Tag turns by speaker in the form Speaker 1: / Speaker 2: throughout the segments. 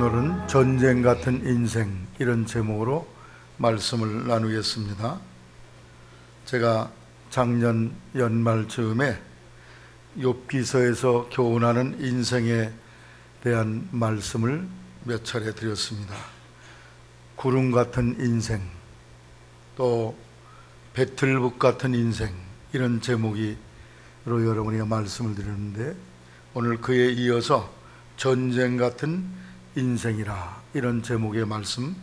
Speaker 1: 오늘은 전쟁 같은 인생, 이런 제목으로 말씀을 나누겠습니다. 제가 작년 연말 즈음에 욥기서에서 교훈하는 인생에 대한 말씀을 몇 차례 드렸습니다. 구름 같은 인생, 또 배틀북 같은 인생, 이런 제목으로 여러분에게 말씀을 드렸는데, 오늘 그에 이어서 전쟁 같은 인생이라, 이런 제목의 말씀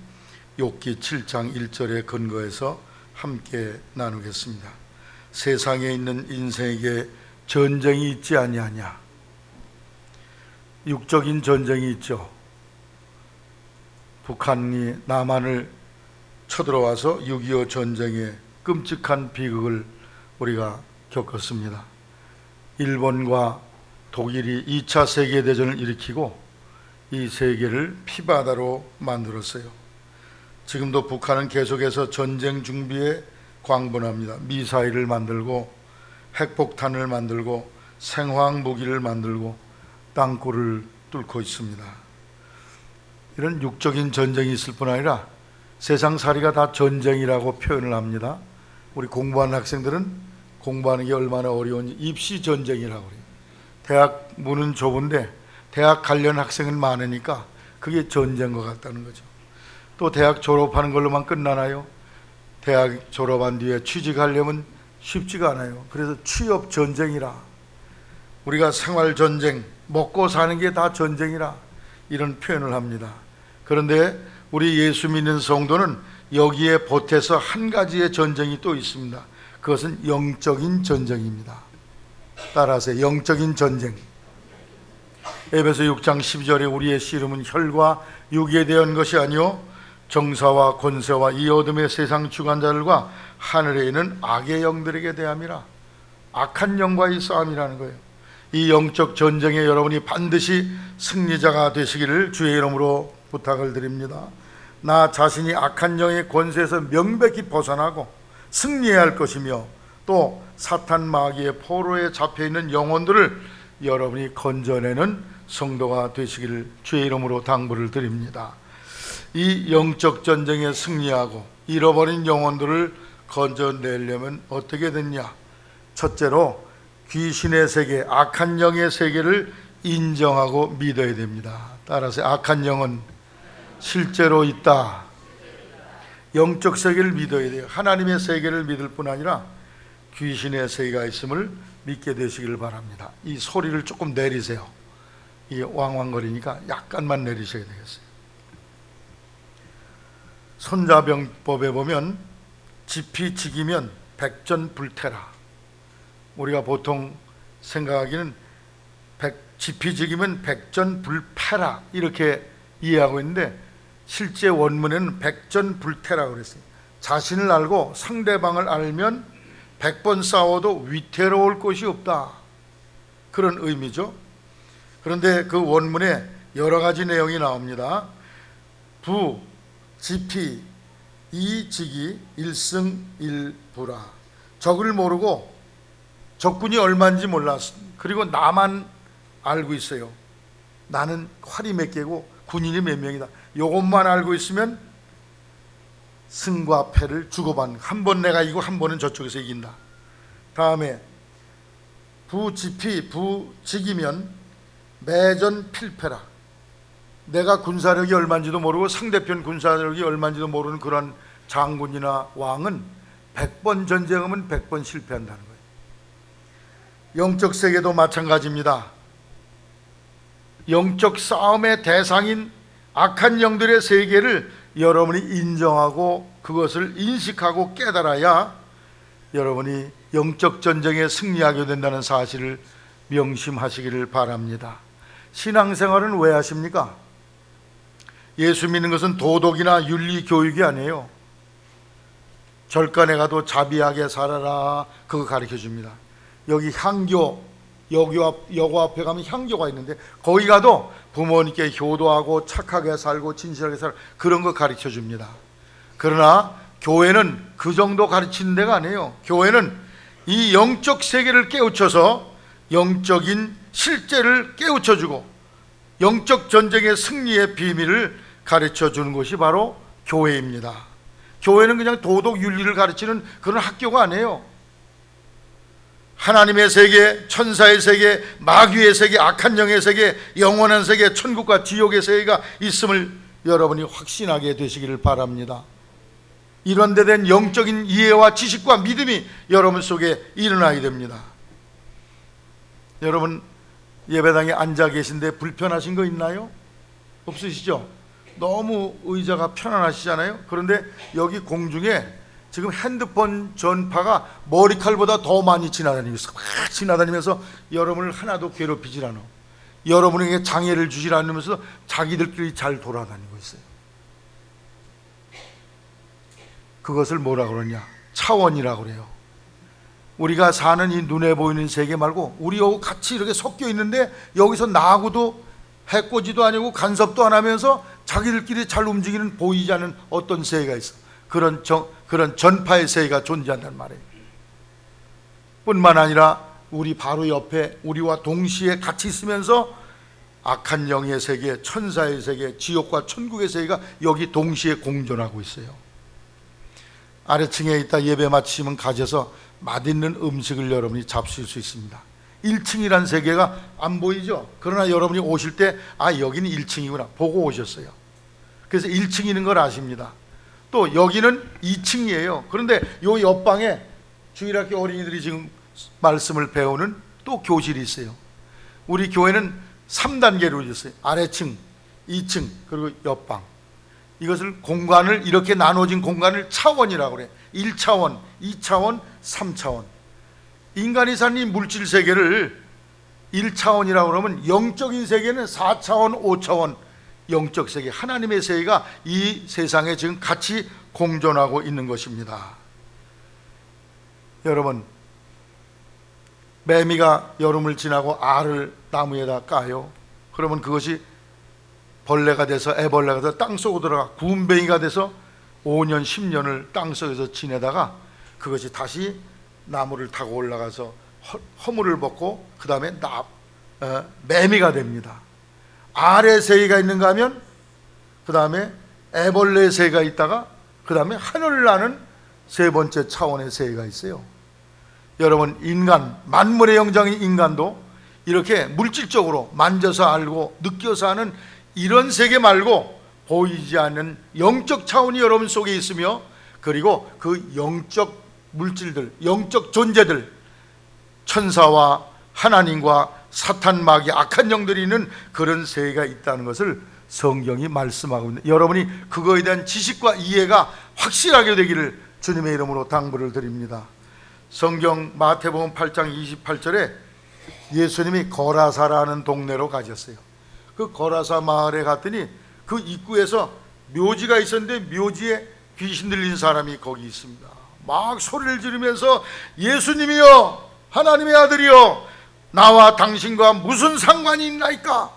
Speaker 1: 욥기 7장 1절에 근거해서 함께 나누겠습니다. 세상에 있는 인생에게 전쟁이 있지 아니하냐? 육적인 전쟁이 있죠. 북한이 남한을 쳐들어와서 6.25 전쟁의 끔찍한 비극을 우리가 겪었습니다. 일본과 독일이 2차 세계대전을 일으키고 이 세계를 피바다로 만들었어요. 지금도 북한은 계속해서 전쟁 준비에 광분합니다. 미사일을 만들고 핵폭탄을 만들고 생화학무기를 만들고 땅굴을 뚫고 있습니다. 이런 육적인 전쟁이 있을 뿐 아니라 세상살이가 다 전쟁이라고 표현을 합니다. 우리 공부하는 학생들은 공부하는 게 얼마나 어려운지 입시 전쟁이라고 그래요. 대학 문은 좁은데 대학 관련 학생은 많으니까 그게 전쟁과 같다는 거죠. 또 대학 졸업하는 걸로만 끝나나요? 대학 졸업한 뒤에 취직하려면 쉽지가 않아요. 그래서 취업 전쟁이라, 우리가 생활 전쟁, 먹고 사는 게 다 전쟁이라, 이런 표현을 합니다. 그런데 우리 예수 믿는 성도는 여기에 보태서 한 가지의 전쟁이 또 있습니다. 그것은 영적인 전쟁입니다. 따라서 영적인 전쟁. 에베소 6장 12절에 우리의 씨름은 혈과 육에 대한 것이 아니요 정사와 권세와 이 어둠의 세상 주관자들과 하늘에 있는 악의 영들에게 대함이라. 악한 영과의 싸움이라는 거예요. 이 영적 전쟁에 여러분이 반드시 승리자가 되시기를 주의 이름으로 부탁을 드립니다. 나 자신이 악한 영의 권세에서 명백히 벗어나고 승리해야 할 것이며, 또 사탄 마귀의 포로에 잡혀있는 영혼들을 여러분이 건져내는 성도가 되시기를 주의 이름으로 당부를 드립니다. 이 영적 전쟁에 승리하고 잃어버린 영혼들을 건져내려면 어떻게 됐냐? 첫째로 귀신의 세계, 악한 영의 세계를 인정하고 믿어야 됩니다. 따라서 악한 영은 실제로 있다. 영적 세계를 믿어야 돼요. 하나님의 세계를 믿을 뿐 아니라 귀신의 세계가 있음을 믿게 되시기를 바랍니다. 이 소리를 조금 내리세요. 이게 왕왕거리니까 약간만 내리셔야 되겠어요. 손자병법에 보면 지피지기면 백전불태라. 우리가 보통 생각하기는 지피지기면 백전불패라, 이렇게 이해하고 있는데, 실제 원문에는 백전불태라고 그랬어요. 자신을 알고 상대방을 알면 100번 싸워도 위태로울 것이 없다, 그런 의미죠. 그런데 그 원문에 여러 가지 내용이 나옵니다. 부, 지피, 이직이 일승일부라. 적을 모르고 적군이 얼마인지 몰랐어. 그리고 나만 알고 있어요. 나는 활이 몇 개고 군인이 몇 명이다. 이것만 알고 있으면 승과 패를 주고받는, 한 번 내가 이기고 한 번은 저쪽에서 이긴다. 다음에 부지피, 부직이면 매전 필패라. 내가 군사력이 얼마인지도 모르고 상대편 군사력이 얼마인지도 모르는 그런 장군이나 왕은 100번 전쟁하면 100번 실패한다는 거예요. 영적 세계도 마찬가지입니다. 영적 싸움의 대상인 악한 영들의 세계를 여러분이 인정하고 그것을 인식하고 깨달아야 여러분이 영적 전쟁에 승리하게 된다는 사실을 명심하시기를 바랍니다. 신앙생활은 왜 하십니까? 예수 믿는 것은 도덕이나 윤리 교육이 아니에요. 절간에 가도 자비하게 살아라, 그거 가르쳐 줍니다. 여기 향교, 여고 앞에 가면 향교가 있는데 거기 가도 부모님께 효도하고 착하게 살고 진실하게 살고 그런 거 가르쳐 줍니다. 그러나 교회는 그 정도 가르치는 데가 아니에요. 교회는 이 영적 세계를 깨우쳐서 영적인 실제를 깨우쳐주고 영적 전쟁의 승리의 비밀을 가르쳐 주는 것이 바로 교회입니다. 교회는 그냥 도덕 윤리를 가르치는 그런 학교가 아니에요. 하나님의 세계, 천사의 세계, 마귀의 세계, 악한 영의 세계, 영원한 세계, 천국과 지옥의 세계가 있음을 여러분이 확신하게 되시기를 바랍니다. 이런 데 된 영적인 이해와 지식과 믿음이 여러분 속에 일어나야 됩니다. 여러분 예배당에 앉아 계신데 불편하신 거 있나요? 없으시죠? 너무 의자가 편안하시잖아요. 그런데 여기 공중에 지금 핸드폰 전파가 머리칼보다 더 많이 지나다니면서 여러분을 하나도 괴롭히질 않아. 여러분에게 장애를 주질 않으면서 자기들끼리 잘 돌아다니고 있어요. 그것을 뭐라 그러냐? 차원이라고 그래요. 우리가 사는 이 눈에 보이는 세계 말고 우리하고 같이 이렇게 섞여 있는데 여기서 나하고도 해코지도 아니고 간섭도 안 하면서 자기들끼리 잘 움직이는 보이지 않는 어떤 세계가 있어. 그런 전파의 세계가 존재한단 말이에요. 뿐만 아니라 우리 바로 옆에 우리와 동시에 같이 있으면서 악한 영의 세계, 천사의 세계, 지옥과 천국의 세계가 여기 동시에 공존하고 있어요. 아래층에 있다 예배 마치면 가셔서 맛있는 음식을 여러분이 잡수실 수 있습니다. 1층이란 세계가 안 보이죠? 그러나 여러분이 오실 때 여기는 1층이구나 보고 오셨어요. 그래서 1층이는 걸 아십니다. 또 여기는 2층이에요. 그런데 요 옆방에 주일학교 어린이들이 지금 말씀을 배우는 또 교실이 있어요. 우리 교회는 3단계로 있어요. 아래층, 2층, 그리고 옆방. 이것을 공간을 이렇게 나눠진 공간을 차원이라고 그래. 1차원, 2차원, 3차원. 인간이 사는 이 물질 세계를 1차원이라고 그러면 영적인 세계는 4차원, 5차원 영적 세계, 하나님의 세계가 이 세상에 지금 같이 공존하고 있는 것입니다. 여러분, 매미가 여름을 지나고 알을 나무에다 까요. 그러면 그것이 벌레가 돼서 애벌레가 돼서 땅속으로 들어가 구운뱅이가 돼서 5년 10년을 땅속에서 지내다가 그것이 다시 나무를 타고 올라가서 허물을 벗고 그 다음에 매미가 됩니다. 알의 세계가 있는가 하면 그 다음에 애벌레의 세계가 있다가 그 다음에 하늘을 나는 세 번째 차원의 세계가 있어요. 여러분, 인간, 만물의 영장인 인간도 이렇게 물질적으로 만져서 알고 느껴서 하는 이런 세계 말고 보이지 않는 영적 차원이 여러분 속에 있으며, 그리고 그 영적 물질들, 영적 존재들, 천사와 하나님과 사탄, 마귀, 악한 영들이 있는 그런 세계가 있다는 것을 성경이 말씀하고 있는데, 여러분이 그거에 대한 지식과 이해가 확실하게 되기를 주님의 이름으로 당부를 드립니다. 성경 마태복음 8장 28절에 예수님이 거라사라는 동네로 가셨어요. 그 거라사 마을에 갔더니 그 입구에서 묘지가 있었는데 묘지에 귀신 들린 사람이 거기 있습니다. 막 소리를 지르면서 예수님이여, 하나님의 아들이여, 나와 당신과 무슨 상관이 있나이까?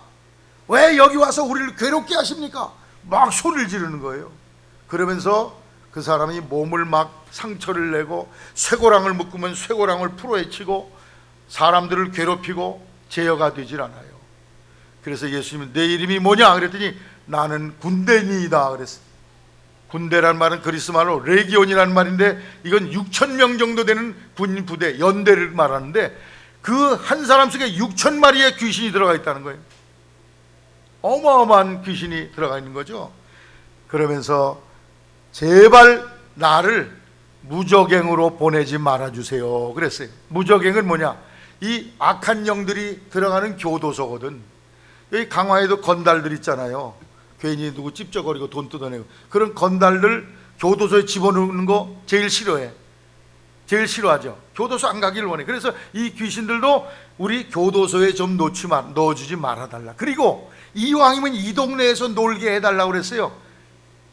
Speaker 1: 왜 여기 와서 우리를 괴롭게 하십니까? 막 소리를 지르는 거예요. 그러면서 그 사람이 몸을 막 상처를 내고 쇠고랑을 묶으면 쇠고랑을 풀어헤치고 사람들을 괴롭히고 제어가 되질 않아요. 그래서 예수님은 내 이름이 뭐냐 그랬더니 나는 군대니이다 그랬어요. 군대란 말은 그리스 말로 레기온이라는 말인데 이건 6,000명 정도 되는 군인 부대, 연대를 말하는데 그 한 사람 속에 6,000마리의 귀신이 들어가 있다는 거예요. 어마어마한 귀신이 들어가 있는 거죠. 그러면서 제발 나를 무적행으로 보내지 말아주세요 그랬어요. 무적행은 뭐냐? 이 악한 영들이 들어가는 교도소거든. 여기 강화에도 건달들 있잖아요. 괜히 누구 찝쩍거리고 돈 뜯어내고 그런 건달들 교도소에 집어넣는 거 제일 싫어해. 제일 싫어하죠. 교도소 안 가기를 원해. 그래서 이 귀신들도 우리 교도소에 좀 넣어주지 말아달라. 그리고 이왕이면 이 동네에서 놀게 해달라고 그랬어요.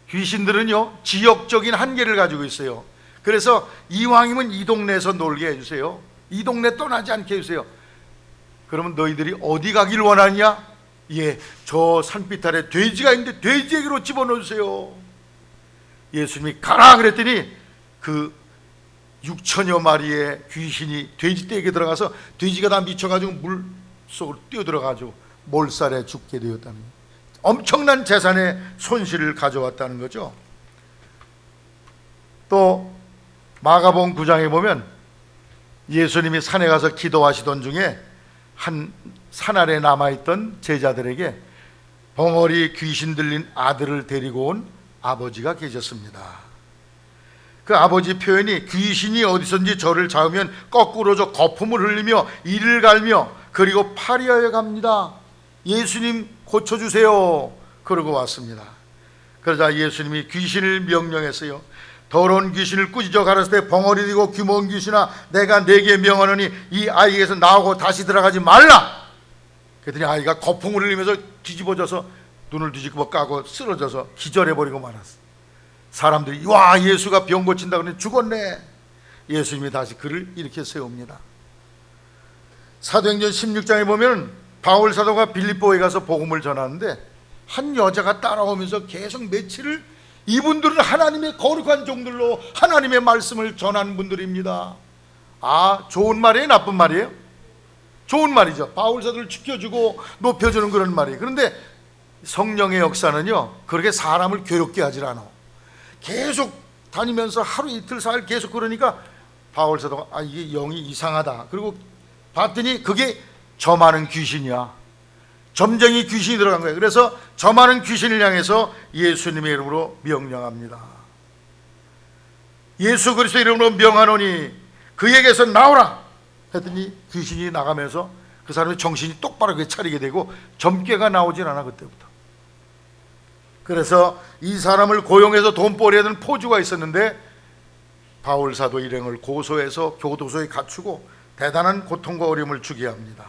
Speaker 1: 귀신들은요 지역적인 한계를 가지고 있어요. 그래서 이왕이면 이 동네에서 놀게 해주세요. 이 동네 떠나지 않게 해주세요. 그러면 너희들이 어디 가길 원하냐? 예, 저 산빛 아래 돼지가 있는데 돼지에게로 집어넣으세요. 예수님이 가라 그랬더니 그 6,000여 마리의 귀신이 돼지떼에게 들어가서 돼지가 다 미쳐가지고 물 속으로 뛰어들어가지고 몰살에 죽게 되었다는 거예요. 엄청난 재산의 손실을 가져왔다는 거죠. 또 마가복음 9장에 보면 예수님이 산에 가서 기도하시던 중에 한 산 아래 남아있던 제자들에게 벙어리 귀신 들린 아들을 데리고 온 아버지가 계셨습니다. 그 아버지 표현이 귀신이 어디선지 저를 잡으면 거꾸로 저 거품을 흘리며 이를 갈며 그리고 파리하여 갑니다. 예수님 고쳐주세요. 그러고 왔습니다. 그러자 예수님이 귀신을 명령했어요. 더러운 귀신을 꾸짖어 가라사대 벙어리 들고 귀머운 귀신아 내가 네게 명하노니 이 아이에게서 나오고 다시 들어가지 말라. 그랬더니 아이가 거품을 흘리면서 뒤집어져서 눈을 뒤집어 까고 쓰러져서 기절해버리고 말았어. 사람들이 와 예수가 병 고친다 그러니 죽었네. 예수님이 다시 그를 일으켜 세웁니다. 사도행전 16장에 보면 바울 사도가 빌립보에 가서 복음을 전하는데 한 여자가 따라오면서 계속 며칠을 이분들은 하나님의 거룩한 종들로 하나님의 말씀을 전하는 분들입니다. 아, 좋은 말이에요? 나쁜 말이에요? 좋은 말이죠. 바울 사도를 지켜주고 높여주는 그런 말이에요. 그런데 성령의 역사는요 그렇게 사람을 괴롭게 하질 않아. 계속 다니면서 하루 이틀 사일 계속 그러니까 바울 사도가 이게 영이 이상하다. 그리고 봤더니 그게 점하는 귀신이야. 점쟁이 귀신이 들어간 거예요. 그래서 점하는 귀신을 향해서 예수님의 이름으로 명령합니다. 예수 그리스도 이름으로 명하노니 그에게서 나오라 했더니 귀신이 나가면서 그 사람의 정신이 똑바로 차리게 되고 점괘가 나오진 않아. 그때부터. 그래서 이 사람을 고용해서 돈벌이에 든 포주가 있었는데 바울 사도 일행을 고소해서 교도소에 갖추고 대단한 고통과 어려움을 주게 합니다.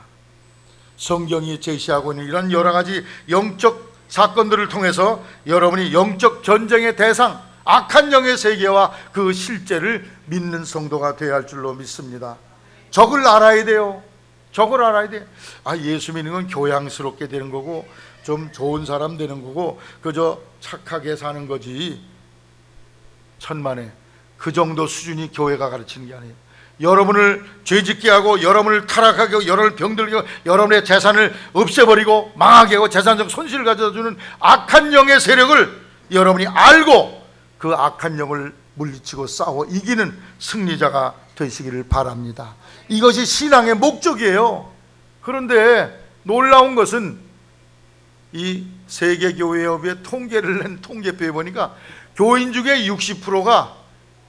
Speaker 1: 성경이 제시하고 있는 이런 여러 가지 영적 사건들을 통해서 여러분이 영적 전쟁의 대상 악한 영의 세계와 그 실제를 믿는 성도가 되어야 할 줄로 믿습니다. 적을 알아야 돼요. 적을 알아야 돼. 예수 믿는 건 교양스럽게 되는 거고 좀 좋은 사람 되는 거고 그저 착하게 사는 거지. 천만에 그 정도 수준이 교회가 가르치는 게 아니에요. 여러분을 죄짓게 하고 여러분을 타락하게 하고 여러분을 병들게 하고 여러분의 재산을 없애버리고 망하게 하고 재산적 손실을 가져다주는 악한 영의 세력을 여러분이 알고 그 악한 영을 물리치고 싸워 이기는 승리자가 되시기를 바랍니다. 이것이 신앙의 목적이에요. 그런데 놀라운 것은 이 세계교회협의회 통계를 낸 통계표에 보니까 교인 중에 60%가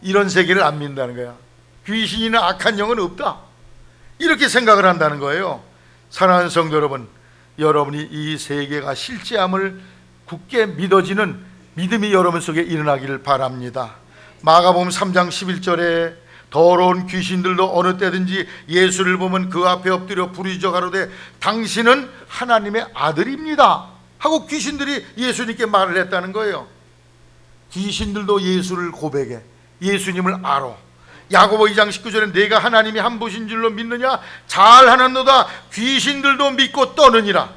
Speaker 1: 이런 세계를 안 믿는다는 거야. 귀신이나 악한 영은 없다 이렇게 생각을 한다는 거예요. 사랑하는 성도 여러분, 여러분이 이 세계가 실제함을 굳게 믿어지는 믿음이 여러분 속에 일어나기를 바랍니다. 마가복음 3장 11절에 더러운 귀신들도 어느 때든지 예수를 보면 그 앞에 엎드려 부르짖어 가로되 당신은 하나님의 아들입니다 하고 귀신들이 예수님께 말을 했다는 거예요. 귀신들도 예수를 고백해. 예수님을 알아. 야고보 2장 19절에 내가 하나님이 한 분이신 줄로 믿느냐? 잘하는도다. 귀신들도 믿고 떠느니라.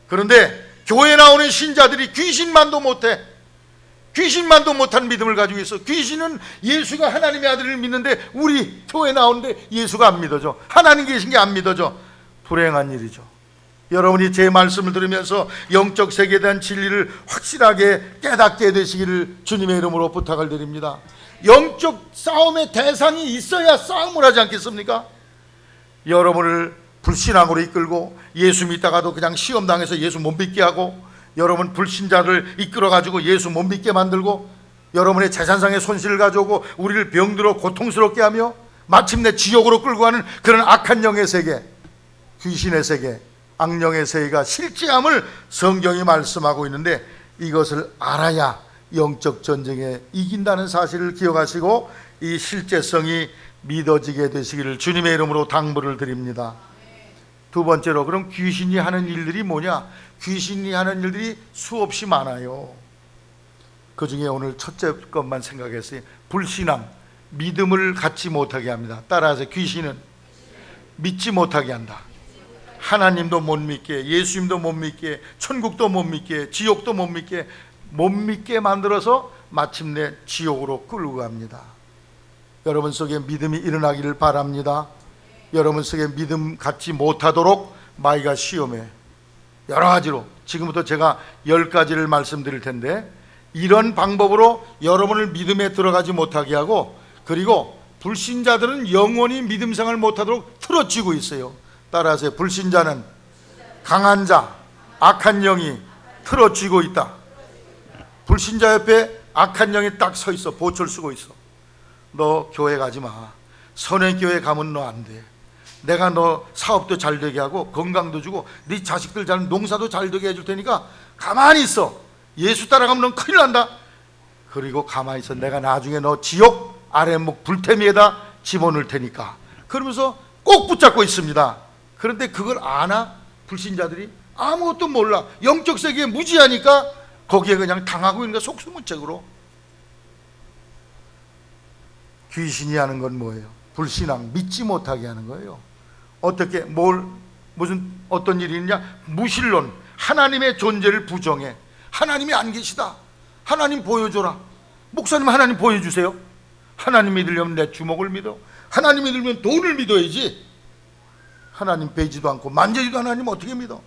Speaker 1: 그런데 교회 나오는 신자들이 귀신만도 못해. 귀신만도 못한 믿음을 가지고 있어. 귀신은 예수가 하나님의 아들을 믿는데 우리 교회 나오는데 예수가 안 믿어져. 하나님 계신 게 안 믿어져. 불행한 일이죠. 여러분이 제 말씀을 들으면서 영적 세계에 대한 진리를 확실하게 깨닫게 되시기를 주님의 이름으로 부탁을 드립니다. 영적 싸움의 대상이 있어야 싸움을 하지 않겠습니까? 여러분을 불신앙으로 이끌고 예수 믿다가도 그냥 시험당해서 예수 못 믿게 하고 여러분 불신자를 이끌어가지고 예수 못 믿게 만들고 여러분의 재산상의 손실을 가져오고 우리를 병들어 고통스럽게 하며 마침내 지옥으로 끌고 가는 그런 악한 영의 세계, 귀신의 세계, 악령의 세계가 실제함을 성경이 말씀하고 있는데 이것을 알아야 영적 전쟁에 이긴다는 사실을 기억하시고 이 실제성이 믿어지게 되시기를 주님의 이름으로 당부를 드립니다. 두 번째로, 그럼 귀신이 하는 일들이 뭐냐? 귀신이 하는 일들이 수없이 많아요. 그 중에 오늘 첫째 것만 생각했어요. 불신앙, 믿음을 갖지 못하게 합니다. 따라서 귀신은 믿지 못하게 한다. 하나님도 못 믿게, 예수님도 못 믿게, 천국도 못 믿게, 지옥도 못 믿게 만들어서 마침내 지옥으로 끌고 갑니다. 여러분 속에 믿음이 일어나기를 바랍니다. 여러분 속에 믿음 갖지 못하도록 마귀가 시험해. 여러 가지로 지금부터 제가 10가지를 말씀드릴 텐데, 이런 방법으로 여러분을 믿음에 들어가지 못하게 하고, 그리고 불신자들은 영원히 믿음 생활 못하도록 틀어지고 있어요. 따라하세요. 불신자는 강한 자, 악한 영이 틀어지고 있다. 불신자 옆에 악한 영이 딱 서 있어. 보초를 쓰고 있어. 너 교회 가지 마. 선행교회 가면 너 안 돼. 내가 너 사업도 잘 되게 하고 건강도 주고 네 자식들 잘 농사도 잘 되게 해줄 테니까 가만히 있어. 예수 따라가면 넌 큰일 난다. 그리고 가만히 있어. 내가 나중에 너 지옥 아랫목 불태미에다 집어넣을 테니까. 그러면서 꼭 붙잡고 있습니다. 그런데 그걸 아나? 불신자들이 아무것도 몰라. 영적 세계에 무지하니까 거기에 그냥 당하고 있는 거야. 속수무책으로. 귀신이 하는 건 뭐예요? 불신앙, 믿지 못하게 하는 거예요. 어떻게, 무슨 어떤 일이 있냐? 무신론, 하나님의 존재를 부정해. 하나님이 안 계시다. 하나님 보여줘라. 목사님 하나님 보여주세요. 하나님 믿으려면 내 주먹을 믿어. 하나님 믿으려면 돈을 믿어야지. 하나님 뵈지도 않고 만지지도 하나님 어떻게 믿어?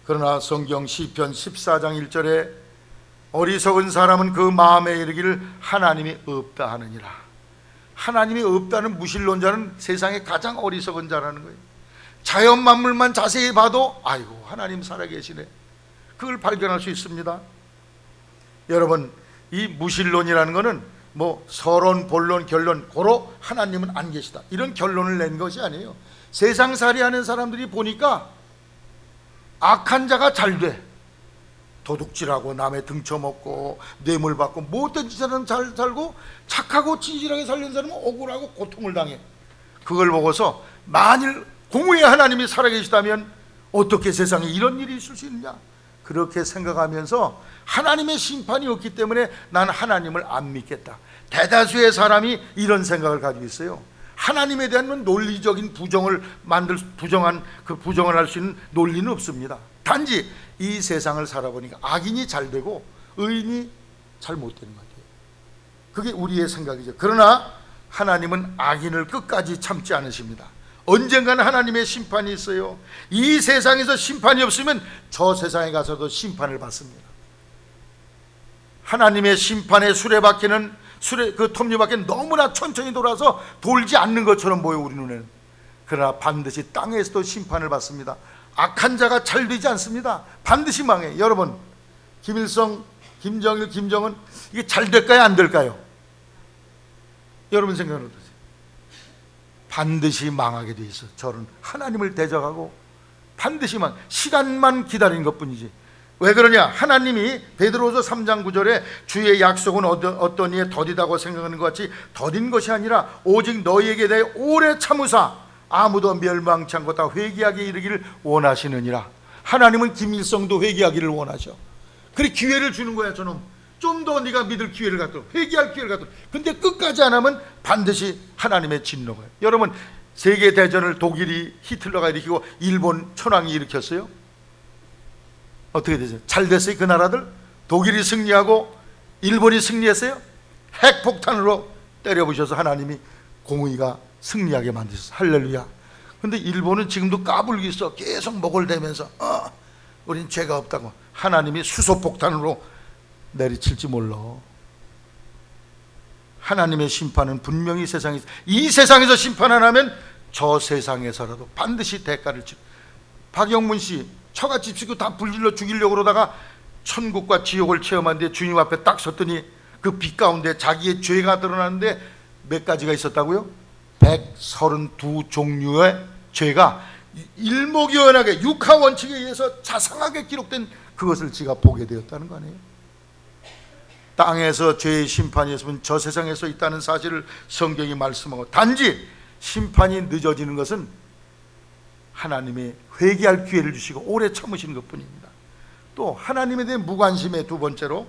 Speaker 1: 그러나 성경 시편 14장 1절에 어리석은 사람은 그 마음에 이르기를 하나님이 없다 하느니라. 하나님이 없다는 무신론자는 세상에 가장 어리석은 자라는 거예요. 자연 만물만 자세히 봐도 아이고 하나님 살아계시네. 그걸 발견할 수 있습니다. 여러분, 이 무신론이라는 거는 뭐 서론, 본론, 결론, 고로 하나님은 안 계시다 이런 결론을 낸 것이 아니에요. 세상살이하는 사람들이 보니까 악한 자가 잘 돼. 도둑질하고 남의 등쳐먹고 뇌물 받고 못된 짓하는 잘 살고, 착하고 진실하게 살는 사람은 억울하고 고통을 당해. 그걸 보고서 만일 공의의 하나님이 살아계시다면 어떻게 세상에 이런 일이 있을 수 있느냐, 그렇게 생각하면서 하나님의 심판이 없기 때문에 난 하나님을 안 믿겠다. 대다수의 사람이 이런 생각을 가지고 있어요. 하나님에 대한 논리적인 부정을 부정을 할 수 있는 논리는 없습니다. 단지 이 세상을 살아보니까 악인이 잘 되고 의인이 잘 못 되는 것 같아요. 그게 우리의 생각이죠. 그러나 하나님은 악인을 끝까지 참지 않으십니다. 언젠가는 하나님의 심판이 있어요. 이 세상에서 심판이 없으면 저 세상에 가서도 심판을 받습니다. 하나님의 심판의 수레바퀴는 그 톱니바퀴는 너무나 천천히 돌아서 돌지 않는 것처럼 보여 우리 눈에는. 그러나 반드시 땅에서도 심판을 받습니다. 악한 자가 잘 되지 않습니다. 반드시 망해. 여러분, 김일성, 김정일, 김정은 이게 잘 될까요? 안 될까요? 여러분 생각은 어떠세요? 반드시 망하게 돼 있어. 저는 하나님을 대적하고 반드시 시간만 기다리는 것뿐이지. 왜 그러냐? 하나님이 베드로서 3장 9절에 주의 약속은 어떤 이에 더디다고 생각하는 것 같이 더딘 것이 아니라 오직 너희에게 대해 오래 참으사 아무도 멸망치 않고 다 회개하게 이르기를 원하시느니라. 하나님은 김일성도 회개하기를 원하셔. 그래 기회를 주는 거야. 저놈 좀 더 네가 믿을 기회를 갖도록, 회개할 기회를 갖도록. 근데 끝까지 안 하면 반드시 하나님의 진노가. 여러분, 세계대전을 독일이 히틀러가 일으키고 일본 천황이 일으켰어요. 어떻게 되죠? 잘 됐어요 그 나라들? 독일이 승리하고 일본이 승리했어요? 핵폭탄으로 때려부셔서 하나님이 공의가 승리하게 만드셨어요. 할렐루야. 근데 일본은 지금도 까불고 있어. 계속 목을 대면서 우린 죄가 없다고. 하나님이 수소폭탄으로 내리칠지 몰라. 하나님의 심판은 분명히 세상에서, 이 세상에서 심판 안 하면 저 세상에서라도 반드시 대가를 치르. 박영문 씨 처갓집 식구 다 불질러 죽이려고 그러다가 천국과 지옥을 체험하는데 주님 앞에 딱 섰더니 그 빛 가운데 자기의 죄가 드러나는데 몇 가지가 있었다고요? 132 종류의 죄가 일목요연하게 육하 원칙에 의해서 자상하게 기록된 그것을 지가 보게 되었다는 거 아니에요? 땅에서 죄의 심판이 있으면 저 세상에서 있다는 사실을 성경이 말씀하고, 단지 심판이 늦어지는 것은 하나님의 회개할 기회를 주시고 오래 참으시는 것뿐입니다. 또 하나님에 대한 무관심에 두 번째로,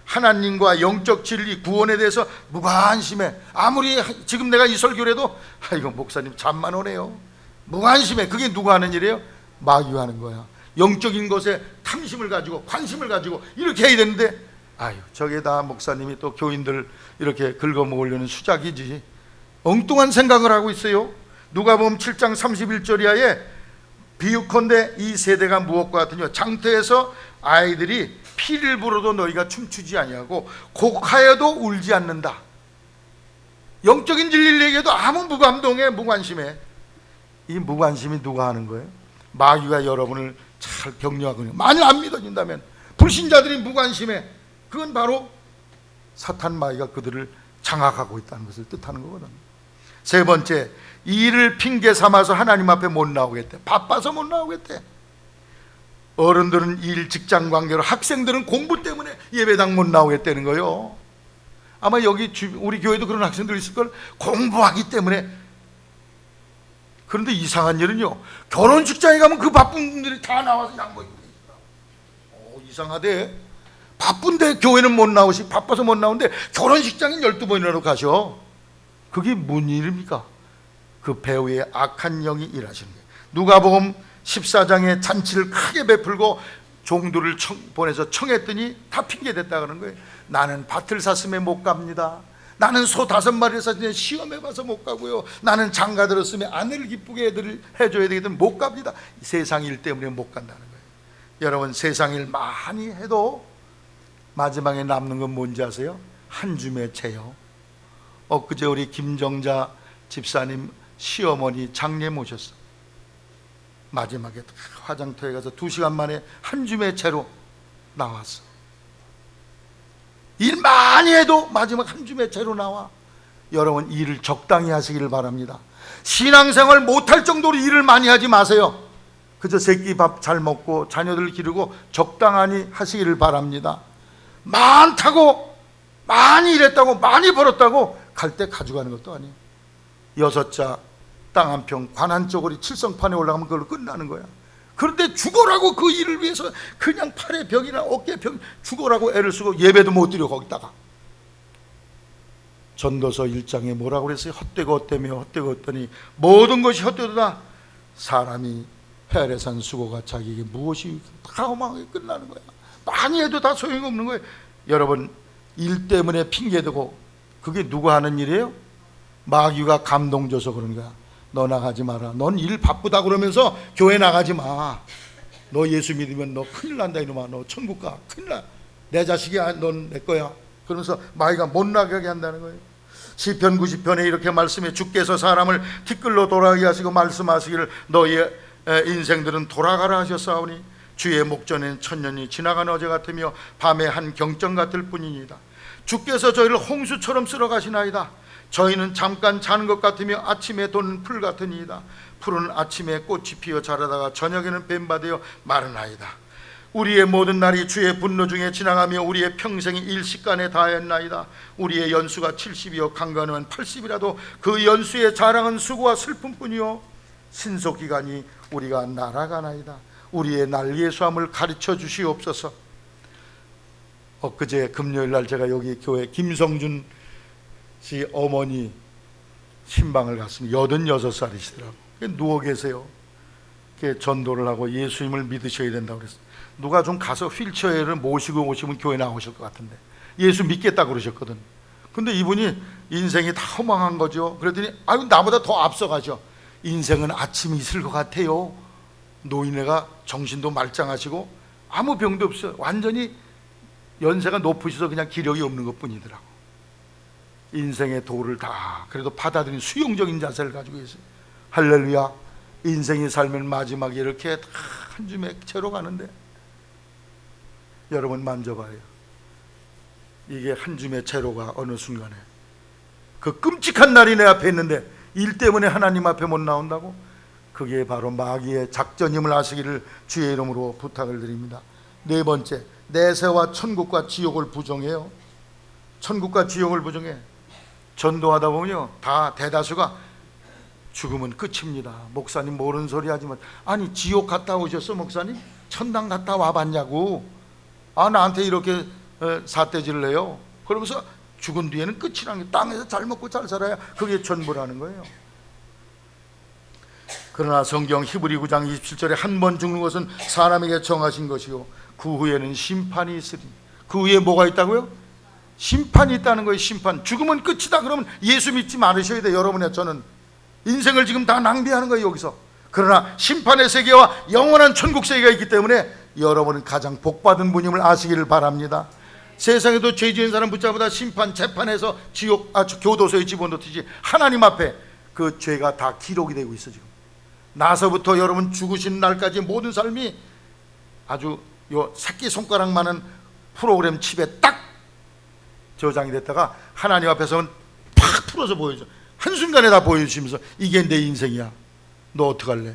Speaker 1: 하나님과 영적 진리 구원에 대해서 무관심해. 아무리 지금 내가 이 설교를 해도 이거 목사님 잠만 오네요. 무관심해. 그게 누가 하는 일이에요? 마귀가 하는 거야. 영적인 것에 탐심을 가지고 관심을 가지고 이렇게 해야 되는데 저게 다 목사님이 또 교인들 이렇게 긁어먹으려는 수작이지. 엉뚱한 생각을 하고 있어요. 누가복음 7장 31절 이하에 비유컨대 이 세대가 무엇과 같으냐? 장터에서 아이들이 피를 불어도 너희가 춤추지 아니하고 곡하여도 울지 않는다. 영적인 진리를 얘기해도 아무 무감동해, 무관심해. 이 무관심이 누가 하는 거예요? 마귀가 여러분을 잘 격려하거든요. 만일 안 믿어진다면, 불신자들이 무관심해, 그건 바로 사탄 마귀가 그들을 장악하고 있다는 것을 뜻하는 거거든요. 세 번째, 일을 핑계 삼아서 하나님 앞에 못 나오겠대. 바빠서 못 나오겠대. 어른들은 일, 직장 관계로, 학생들은 공부 때문에 예배당 못 나오겠다는 거예요. 아마 여기 우리 교회도 그런 학생들 있을 걸. 공부하기 때문에. 그런데 이상한 일은요, 결혼식장에 가면 그 바쁜 분들이 다 나와서 양복 입고 계시더라고. 이상하대. 바쁜데 교회는 못 나오시, 바빠서 못 나오는데 결혼식장에 12번이라도 가셔. 그게 뭔 일입니까? 그 배우의 악한 영이 일하시는 거예요. 누가복음 14장에 잔치를 크게 베풀고 종들을 보내서 청했더니 다 핑계댔다 그러는 거예요. 나는 밭을 샀으면 못 갑니다. 나는 소 5마리를 샀으면 시험해봐서 못 가고요. 나는 장가 들었으면 아내를 기쁘게 해줘야 되거든 못 갑니다. 세상 일 때문에 못 간다는 거예요. 여러분, 세상 일 많이 해도 마지막에 남는 건 뭔지 아세요? 한 줌의 채요. 엊그제 우리 김정자 집사님 시어머니 장례 모셨어. 마지막에 화장터에 가서 2시간 만에 한 줌의 채로 나왔어. 일 많이 해도 마지막 한 줌의 채로 나와. 여러분, 일을 적당히 하시기를 바랍니다. 신앙생활 못할 정도로 일을 많이 하지 마세요. 그저 새끼 밥 잘 먹고 자녀들 기르고 적당히 하시기를 바랍니다. 많다고, 많이 일했다고, 많이 벌었다고 갈 때 가져가는 것도 아니에요. 6자 땅 한 평 관한 쪼그리 칠성판에 올라가면 그걸로 끝나는 거야. 그런데 죽어라고 그 일을 위해서 그냥 팔에 벽이나 어깨에 벽 죽어라고 애를 쓰고 예배도 못 드려. 거기다가 전도서 1장에 뭐라고 그랬어요? 헛되고 헛되며 헛되고 헛되니 모든 것이 헛되도다. 사람이 헤아려 산 수고가 자기에게 무엇이 다 허망하게 끝나는 거야. 많이 해도 다 소용이 없는 거예요. 여러분, 일 때문에 핑계대고, 그게 누가 하는 일이에요? 마귀가 감동 줘서 그런 거야. 너 나가지 마라. 넌 일 바쁘다 그러면서 교회 나가지 마. 너 예수 믿으면 너 큰일 난다 이놈아. 너 천국 가. 큰일 나. 내 자식이야. 넌 내 거야. 그러면서 마귀가 못 나가게 한다는 거예요. 시편 90편에 이렇게 말씀해, 주께서 사람을 티끌로 돌아가게 하시고 말씀하시기를 너희의 인생들은 돌아가라 하셨사오니 주의 목전에는 천년이 지나간 어제 같으며 밤에 한 경정 같을 뿐이니이다. 주께서 저희를 홍수처럼 쓸어 가시나이다. 저희는 잠깐 자는 것 같으며 아침에 도는 풀 같으니이다. 풀은 아침에 꽃이 피어 자라다가 저녁에는 뱀바되어 마르나이다. 우리의 모든 날이 주의 분노 중에 지나가며 우리의 평생이 일시간에 다하였나이다. 우리의 연수가 70이요 강건하면 80이라도 그 연수의 자랑은 수고와 슬픔뿐이요 신속기간이 우리가 날아가나이다. 우리의 날예수함을 가르쳐 주시옵소서. 엊그제 금요일날 제가 여기 교회 김성준 씨 어머니 신방을 갔습니다. 86살이시더라고요. 누워 계세요. 전도를 하고 예수님을 믿으셔야 된다고 그랬어요. 누가 좀 가서 휠체어를 모시고 오시면 교회 나오실 것 같은데 예수 믿겠다고 그러셨거든. 근데 이분이 인생이 다 허망한 거죠. 그랬더니 아유, 나보다 더 앞서가죠. 인생은 아침이 있을 것 같아요. 노인네가 정신도 말짱하시고 아무 병도 없어요. 완전히 연세가 높으셔서 그냥 기력이 없는 것 뿐이더라고. 인생의 도를 다 그래도 받아들인 수용적인 자세를 가지고 있어요. 할렐루야. 인생이 살면 마지막에 이렇게 다 한 줌의 채로 가는데 여러분 만져봐요. 이게 한 줌의 채로가 어느 순간에 그 끔찍한 날이 내 앞에 있는데 일 때문에 하나님 앞에 못 나온다고? 그게 바로 마귀의 작전임을 아시기를 주의 이름으로 부탁을 드립니다. 네 번째, 내세와 천국과 지옥을 부정해요. 천국과 지옥을 부정해. 전도하다 보면요, 다 대다수가 죽으면 끝입니다. 목사님 모르는 소리 하지만, 아니 지옥 갔다 오셨어 목사님? 천당 갔다 와봤냐고. 아, 나한테 이렇게 삿대질을 해요. 그러면서 죽은 뒤에는 끝이라는 게, 땅에서 잘 먹고 잘 살아야 그게 전부라는 거예요. 그러나 성경 히브리 9장 27절에 한 번 죽는 것은 사람에게 정하신 것이요 그 후에는 심판이 있으리. 그 후에 뭐가 있다고요? 심판이 있다는 거예요. 심판. 죽으면 끝이다 그러면 예수 믿지 말으셔야 돼요. 여러분의 저는 인생을 지금 다 낭비하는 거예요. 여기서 그러나 심판의 세계와 영원한 천국 세계가 있기 때문에 여러분은 가장 복받은 분임을 아시기를 바랍니다. 세상에도 죄 지은 사람 붙잡아다 심판, 재판에서 지옥, 교도소에 집어넣듯이 하나님 앞에 그 죄가 다 기록이 되고 있어. 지금 나서부터 여러분 죽으신 날까지 모든 삶이 아주 요 새끼손가락만한 프로그램 칩에 딱 저장이 됐다가 하나님 앞에서는 팍 풀어서 보여줘. 한순간에 다 보여주시면서 이게 내 인생이야, 너 어떡할래?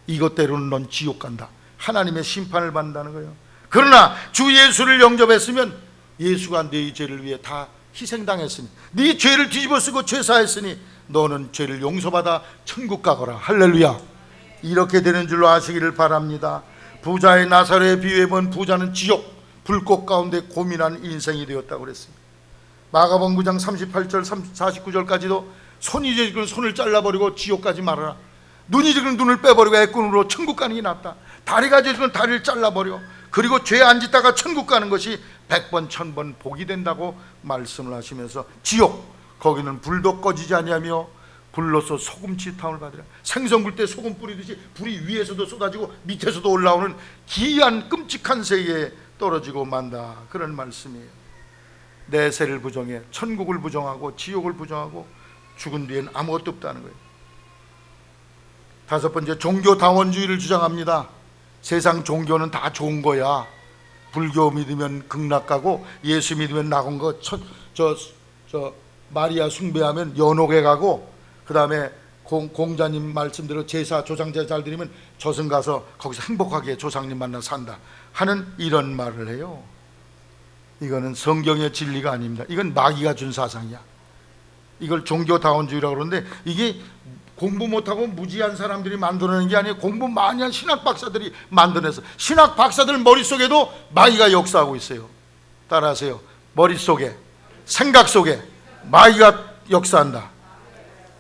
Speaker 1: 이것대로는 넌 지옥 간다. 하나님의 심판을 받는다는 거예요. 그러나 주 예수를 영접했으면 예수가 네 죄를 위해 다 희생당했으니, 네 죄를 뒤집어 쓰고 죄사했으니 너는 죄를 용서받아 천국 가거라. 할렐루야. 이렇게 되는 줄로 아시기를 바랍니다. 부자의 나사로의 비유해 본 부자는 지옥 불꽃 가운데 고민한 인생이 되었다고 그랬습니다. 마가복음 9장 38절 49절까지도 손이 저리면 손을 잘라버리고 지옥까지 말아라. 눈이 저리면 눈을 빼버리고 애꾼으로 천국 가는 게 낫다. 다리가 저리면 다리를 잘라버려. 그리고 죄 안 짓다가 천국 가는 것이 100번 1000번 복이 된다고 말씀을 하시면서 지옥, 거기는 불도 꺼지지 아니하며 불로서 소금치탕을 받으라. 생선 굴 때 소금 뿌리듯이 불이 위에서도 쏟아지고 밑에서도 올라오는 기이한 끔찍한 세계에 떨어지고 만다. 그런 말씀이에요. 내세를 부정해 천국을 부정하고 지옥을 부정하고 죽은 뒤엔 아무것도 없다는 거예요. 다섯 번째, 종교다원주의를 주장합니다. 세상 종교는 다 좋은 거야. 불교 믿으면 극락 가고 예수 믿으면 낙원 거, 마리아 숭배하면 연옥에 가고, 그 다음에 공자님 말씀대로 제사 조상제사 잘 드리면 저승 가서 거기서 행복하게 조상님 만나 산다 하는 이런 말을 해요. 이거는 성경의 진리가 아닙니다. 이건 마귀가 준 사상이야. 이걸 종교다원주의라고 그러는데, 이게 공부 못하고 무지한 사람들이 만들어낸 게 아니에요. 공부 많이 한 신학 박사들이 만들어내서, 신학 박사들 머릿속에도 마귀가 역사하고 있어요. 따라하세요. 머릿속에, 생각 속에 마귀가 역사한다.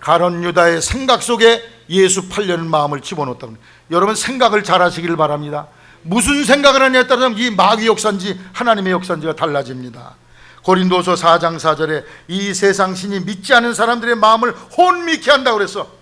Speaker 1: 가룟 유다의 생각 속에 예수 팔려는 마음을 집어넣었다고 합니다. 여러분 생각을 잘 하시길 바랍니다. 무슨 생각을 하냐에 따라서 이 마귀 역사인지 하나님의 역사인지가 달라집니다. 고린도서 4장 4절에 이 세상 신이 믿지 않은 사람들의 마음을 혼미케 한다고 그랬어.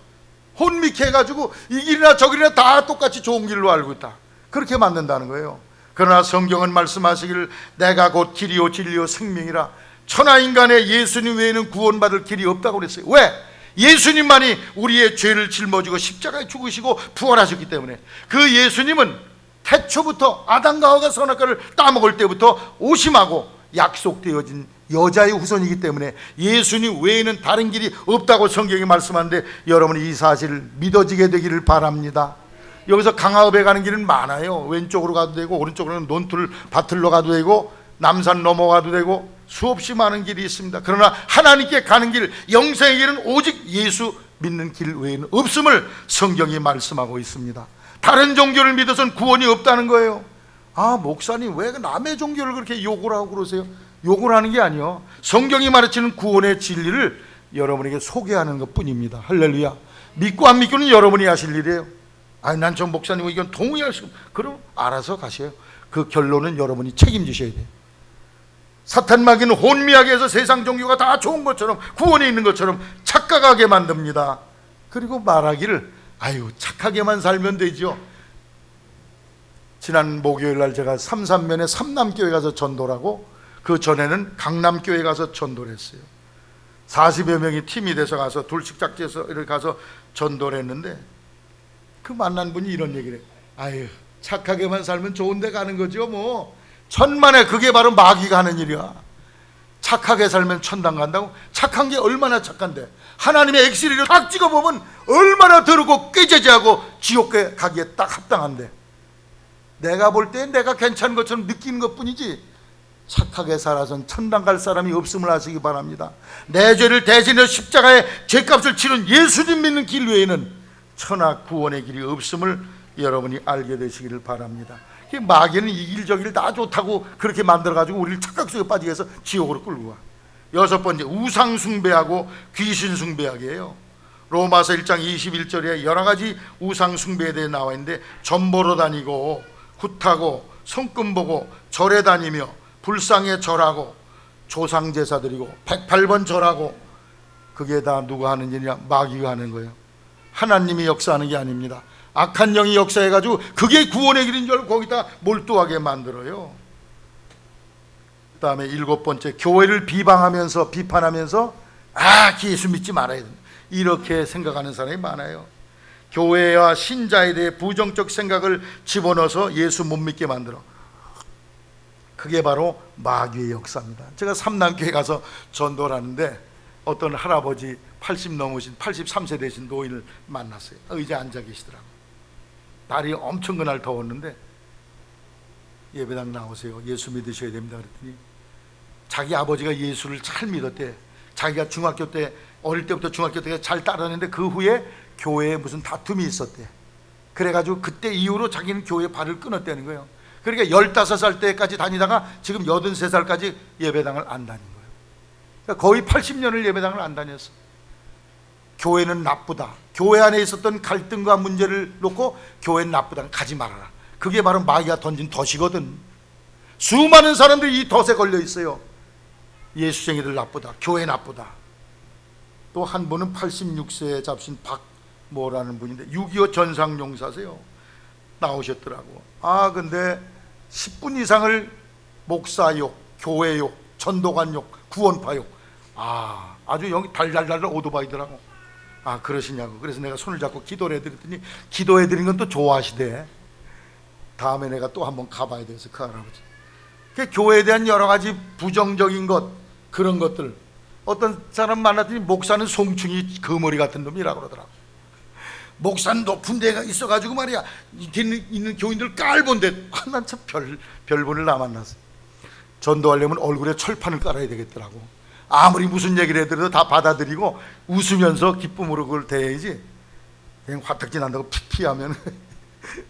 Speaker 1: 혼미케 해가지고 이 길이나 저 길이나 다 똑같이 좋은 길로 알고 있다. 그렇게 만든다는 거예요. 그러나 성경은 말씀하시기를 내가 곧 길이요 진리요 생명이라. 천하인간의 예수님 외에는 구원받을 길이 없다고 그랬어요. 왜? 예수님만이 우리의 죄를 짊어지고 십자가에 죽으시고 부활하셨기 때문에. 그 예수님은 태초부터 아담과 하와가 선악과를 따먹을 때부터 오심하고 약속되어진 여자의 후손이기 때문에 예수님 외에는 다른 길이 없다고 성경이 말씀하는데, 여러분이 이 사실을 믿어지게 되기를 바랍니다. 여기서 강화읍에 가는 길은 많아요. 왼쪽으로 가도 되고 오른쪽으로는 논틀 밭을로 가도 되고 남산 넘어가도 되고 수없이 많은 길이 있습니다. 그러나 하나님께 가는 길, 영생의 길은 오직 예수 믿는 길 외에는 없음을 성경이 말씀하고 있습니다. 다른 종교를 믿어서는 구원이 없다는 거예요. 아, 목사님 왜 남의 종교를 그렇게 욕을 하고 그러세요? 욕을 하는 게 아니요, 성경이 가르치는 구원의 진리를 여러분에게 소개하는 것 뿐입니다. 할렐루야. 믿고 안 믿고는 여러분이 하실 일이에요. 아니 난 저 목사님 의견 동의할 수 없어요. 그럼 알아서 가세요. 그 결론은 여러분이 책임지셔야 돼요. 사탄 마귀는 혼미하게 해서 세상 종교가 다 좋은 것처럼 구원이 있는 것처럼 착각하게 만듭니다. 그리고 말하기를 아유 착하게만 살면 되죠. 지난 목요일 날 제가 삼산면에 삼남교회 가서 전도를 하고, 그 전에는 강남교회 가서 전도를 했어요. 40여 명이 팀이 돼서 가서 둘씩 짝지어서 이렇게 가서 전도를 했는데, 그 만난 분이 이런 얘기를 해요. 아유 착하게만 살면 좋은 데 가는 거죠. 뭐 천만에 그게 바로 마귀가 하는 일이야. 착하게 살면 천당 간다고? 착한 게 얼마나 착한데, 하나님의 엑스레이를 딱 찍어보면 얼마나 더럽고 꾀죄죄하고 지옥에 가기에 딱 합당한데, 내가 볼 때 내가 괜찮은 것처럼 느끼는 것뿐이지 착하게 살아선 천당 갈 사람이 없음을 아시기 바랍니다. 내 죄를 대신해 십자가에 죄값을 치른 예수님 믿는 길 외에는 천하 구원의 길이 없음을 여러분이 알게 되시기를 바랍니다. 마귀는 이 길 저 길 다 좋다고 그렇게 만들어가지고 우리를 착각 속에 빠지게 해서 지옥으로 끌고 가. 여섯 번째, 우상 숭배하고 귀신 숭배하게 해요. 로마서 1장 21절에 여러 가지 우상 숭배에 대해 나와 있는데, 점 보러 다니고 굿하고 성금 보고 절에 다니며 불상에 절하고 조상 제사 드리고 108번 절하고, 그게 다 누가 하는 일이냐? 마귀가 하는 거예요. 하나님이 역사하는 게 아닙니다. 악한 영이 역사해가지고 그게 구원의 길인 줄 알고 거기다 몰두하게 만들어요. 그 다음에 7번째, 교회를 비방하면서 비판하면서 예수 믿지 말아야 된다, 이렇게 생각하는 사람이 많아요. 교회와 신자에 대해 부정적 생각을 집어넣어서 예수 못 믿게 만들어. 그게 바로 마귀의 역사입니다. 제가 삼남교회 가서 전도를 하는데 어떤 할아버지 80 넘으신 83세 되신 노인을 만났어요. 의자에 앉아 계시더라고요. 날이 엄청 그날 더웠는데 예배당 나오세요, 예수 믿으셔야 됩니다 그랬더니 자기 아버지가 예수를 잘 믿었대. 자기가 중학교 때, 어릴 때부터 중학교 때 잘 따랐는데 그 후에 교회에 무슨 다툼이 있었대. 그래가지고 그때 이후로 자기는 교회 발을 끊었다는 거예요. 그러니까 15살 때까지 다니다가 지금 83살까지 예배당을 안 다닌 거예요. 그러니까 거의 80년을 예배당을 안 다녔어. 교회는 나쁘다, 교회 안에 있었던 갈등과 문제를 놓고 교회는 나쁘다, 가지 말아라. 그게 바로 마귀가 던진 덫이거든. 수많은 사람들이 이 덫에 걸려 있어요. 예수쟁이들 나쁘다, 교회 나쁘다. 또 한 분은 86세에 잡신 박모라는 분인데 6.25 전상용사세요. 나오셨더라고. 근데 10분 이상을 목사욕, 교회욕, 전도관욕, 구원파욕, 아주 여기 달달달 오토바이더라고. 그러시냐고. 그래서 내가 손을 잡고 기도를 해드렸더니 기도해드린 건 또 좋아하시대. 다음에 내가 또 한번 가봐야 돼서 그 할아버지. 교회에 대한 여러 가지 부정적인 것, 그런 것들. 어떤 사람 만났더니 목사는 송충이 거머리 같은 놈이라고 그러더라고. 목사는 높은 데가 있어가지고 말이야, 있는 교인들 깔본데. 난 참 별분을 나 만났어. 전도하려면 얼굴에 철판을 깔아야 되겠더라고. 아무리 무슨 얘기를 해도 다 받아들이고 웃으면서 기쁨으로 그걸 대해야지, 그냥 화딱지 난다고 피하면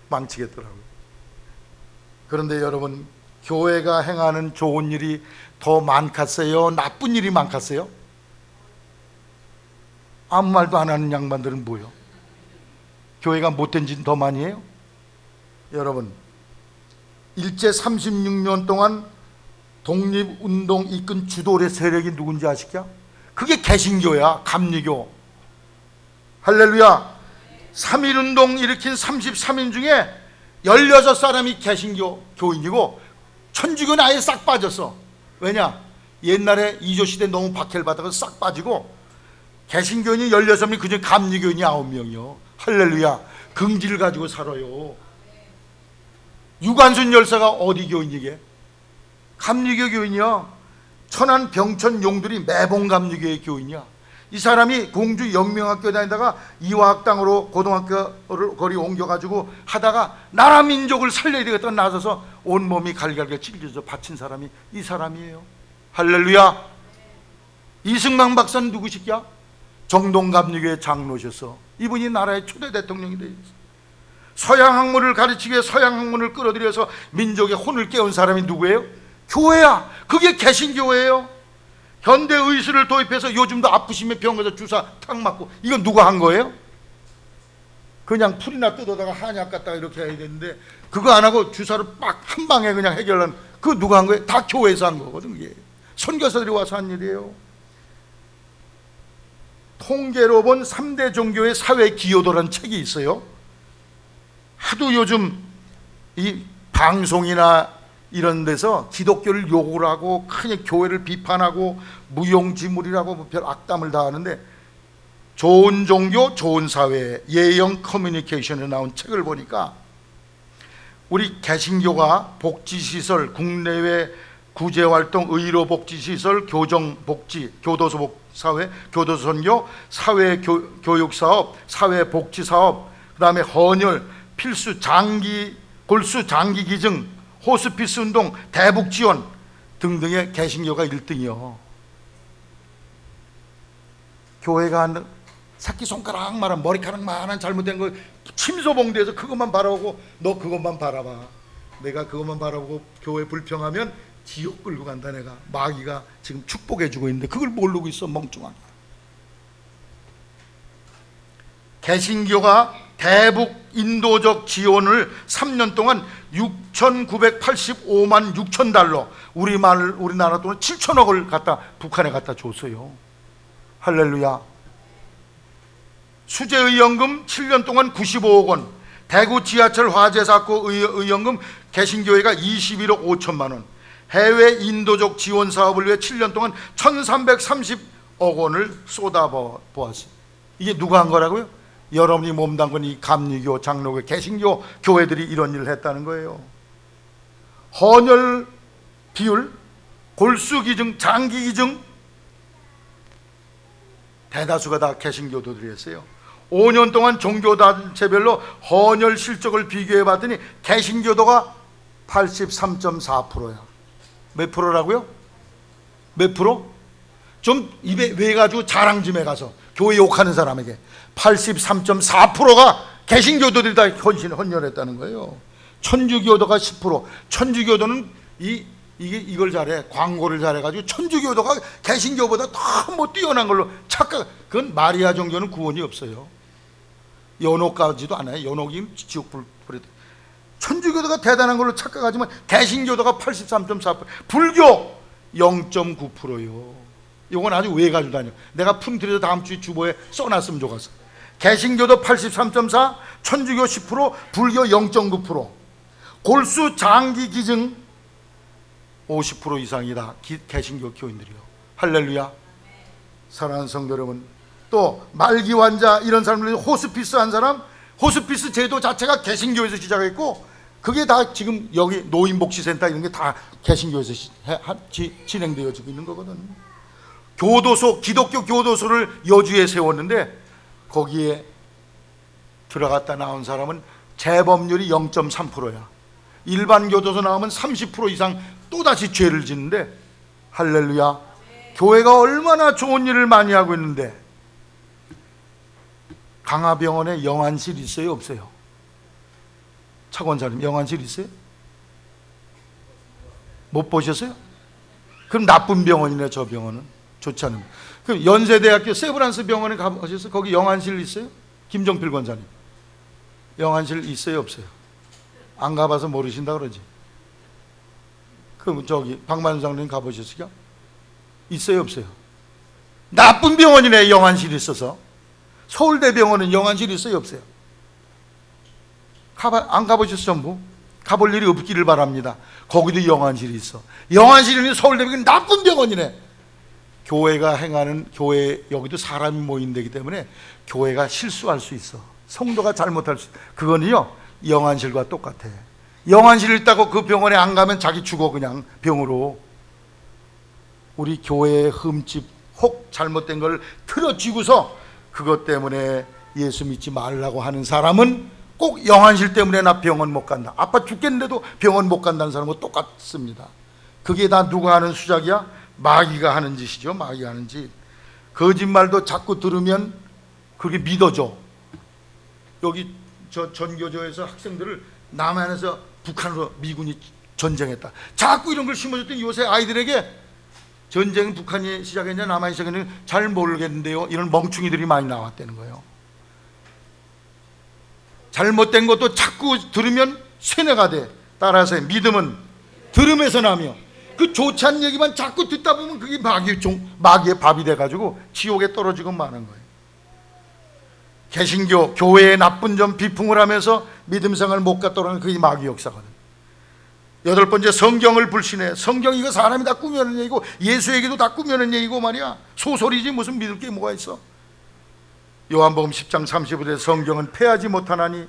Speaker 1: 망치겠더라고요. 그런데 여러분, 교회가 행하는 좋은 일이 더 많겠어요, 나쁜 일이 많겠어요? 아무 말도 안 하는 양반들은 뭐요? 교회가 못된 짓 더 많이 해요? 여러분, 일제 36년 동안 독립운동 이끈 주도의 세력이 누군지 아시죠? 그게 개신교야, 감리교. 할렐루야. 3.1운동 일으킨 33인 중에 16사람이 개신교 교인이고 천주교는 아예 싹 빠졌어. 왜냐? 옛날에 이조시대 너무 박해를 받아서 싹 빠지고 개신교인이 16명이, 그중에 감리교인이 9명이요 할렐루야. 긍지를 가지고 살아요. 유관순 열사가 어디 교인이게? 감리교 교인이야. 천안 병천 용들이 매봉 감리교의 교인이야. 이 사람이 공주 영명학교 다니다가 이화학당으로 고등학교를 거리 옮겨가지고 하다가 나라 민족을 살려야 되겠다 나서서 온몸이 갈갈갈 찢겨져 바친 사람이 이 사람이에요. 할렐루야. 이승만 박사는 누구시냐? 정동감리교의 장로셨어. 이분이 나라의 초대 대통령이 되었어. 서양 학문을 가르치기 위해 서양 학문을 끌어들여서 민족의 혼을 깨운 사람이 누구예요? 교회야. 그게 개신교회예요. 현대 의술을 도입해서 요즘도 아프시면 병원 가서 주사 탁 맞고, 이건 누가 한 거예요? 그냥 풀이나 뜯어다가 한약 갖다가 이렇게 해야 되는데 그거 안 하고 주사를 빡 한 방에 그냥 해결하는, 그거 누가 한 거예요? 다 교회에서 한 거거든. 그게 선교사들이 와서 한 일이에요. 통계로 본 3대 종교의 사회 기여도라는 책이 있어요. 하도 요즘 이 방송이나 이런 데서 기독교를 욕을 하고 그냥 교회를 비판하고 무용지물이라고 별 악담을 다 하는데, 좋은 종교 좋은 사회 예영 커뮤니케이션에 나온 책을 보니까 우리 개신교가 복지시설, 국내외 구제활동, 의료복지시설, 교정복지, 교도소 사회, 교도소 선교, 사회교육사업, 사회복지사업, 그 다음에 헌혈, 필수 장기, 골수 장기기증, 호스피스 운동, 대북 지원 등등의 개신교가 1등이요. 교회가 한 새끼손가락만한 머리카락만한 잘못된 거 침소봉대에서 그것만 바라보고, 너 그것만 바라봐, 내가 그것만 바라보고 교회 불평하면 지옥 끌고 간다. 내가 마귀가 지금 축복해주고 있는데 그걸 모르고 있어, 멍청하게. 개신교가 대북 인도적 지원을 3년 동안 6,985만 6천 달러, 우리나라 돈은 7천억을 갖다 북한에 갖다 줬어요. 할렐루야. 수재의연금 7년 동안 95억 원, 대구 지하철 화재 사고 의원금 개신교회가 21억 5천만 원, 해외 인도적 지원 사업을 위해 7년 동안 1330억 원을 쏟아보았어요. 이게 누가 한 거라고요? 여러분이 몸담근 이 감리교, 장로교, 개신교 교회들이 이런 일을 했다는 거예요. 헌혈 비율, 골수 기증, 장기 기증 대다수가 다 개신교도들이 했어요. 5년 동안 종교단체별로 헌혈 실적을 비교해 봤더니 개신교도가 83.4%야. 몇 프로라고요? 몇 프로? 좀 입에 외가지고 자랑 좀 해가서 교회 욕하는 사람에게 83.4%가 개신교도들이 다 헌혈했다는 거예요. 천주교도가 10%. 천주교도는 이걸 잘해, 광고를 잘해가지고 천주교도가 개신교보다 더 뛰어난 걸로 착각. 그건 마리아 종교는 구원이 없어요. 연옥까지도 안 해요. 연옥이 지옥 불에. 천주교도가 대단한 걸로 착각하지만 개신교도가 83.4%, 불교 0.9%요. 이건 아주 외가지고 다녀. 내가 품들여서 다음 주 주보에 써놨으면 좋겠어. 개신교도 83.4, 천주교 10%, 불교 0.9%. 골수 장기 기증 50% 이상이다. 개신교 교인들이요. 할렐루야. 사랑하는 성도 여러분, 또 말기 환자 이런 사람들이 호스피스 한 사람, 호스피스 제도 자체가 개신교에서 시작했고, 그게 다 지금 여기 노인복지센터 이런 게 다 개신교에서 진행되어지고 있는 거거든. 교도소, 기독교 교도소를 여주에 세웠는데 거기에 들어갔다 나온 사람은 재범률이 0.3%야. 일반 교도소 나오면 30% 이상 또다시 죄를 짓는데, 할렐루야. 교회가 얼마나 좋은 일을 많이 하고 있는데. 강화병원에 영안실 있어요, 없어요? 차권사님, 영안실 있어요? 못 보셨어요? 그럼 나쁜 병원이네. 저 병원은 좋지 않은. 그럼 연세대학교 세브란스 병원에 가보셨어요? 거기 영안실 있어요? 김정필 권사님, 영안실 있어요, 없어요? 안 가봐서 모르신다 그러지. 그럼 저기 박만장님 가보셨어요? 있어요, 없어요? 나쁜 병원이네, 영안실이 있어서. 서울대병원은 영안실이 있어요, 없어요? 안 가보셨어요? 전부? 가볼 일이 없기를 바랍니다. 거기도 영안실이 있어. 영안실이 서울대병원이 나쁜 병원이네. 교회가 행하는, 교회 여기도 사람이 모인 데기 때문에 교회가 실수할 수 있어. 성도가 잘못할 수 있어. 그거는요 영안실과 똑같아. 영안실 있다고 그 병원에 안 가면 자기 죽어, 그냥 병으로. 우리 교회의 흠집, 혹 잘못된 걸 틀어쥐고서 그것 때문에 예수 믿지 말라고 하는 사람은 꼭 영안실 때문에 나 병원 못 간다, 아빠 죽겠는데도 병원 못 간다는 사람은 똑같습니다. 그게 다 누가 하는 수작이야? 마귀가 하는 짓이죠. 마귀가 하는 짓. 거짓말도 자꾸 들으면 그게 믿어져. 여기 저 전교조에서 학생들을 남한에서 북한으로 미군이 전쟁했다, 자꾸 이런 걸 심어줬더니 요새 아이들에게 전쟁은 북한이 시작했냐 남한이 시작했냐 잘 모르겠는데요, 이런 멍충이들이 많이 나왔다는 거예요. 잘못된 것도 자꾸 들으면 세뇌가 돼. 따라서 믿음은 들음에서 나며, 그 좋지 않은 얘기만 자꾸 듣다 보면 그게 마귀의 밥이 돼가지고 지옥에 떨어지고 마는 거예요. 개신교, 교회의 나쁜 점 비풍을 하면서 믿음 생활을 못 갖도록 그게 마귀 역사거든. 8번째, 성경을 불신해. 성경 이거 사람이 다 꾸며낸 얘기고 예수 얘기도 다 꾸며낸 얘기고 말이야. 소설이지 무슨 믿을 게 뭐가 있어. 요한복음 10장 35절에 성경은 패하지 못하나니,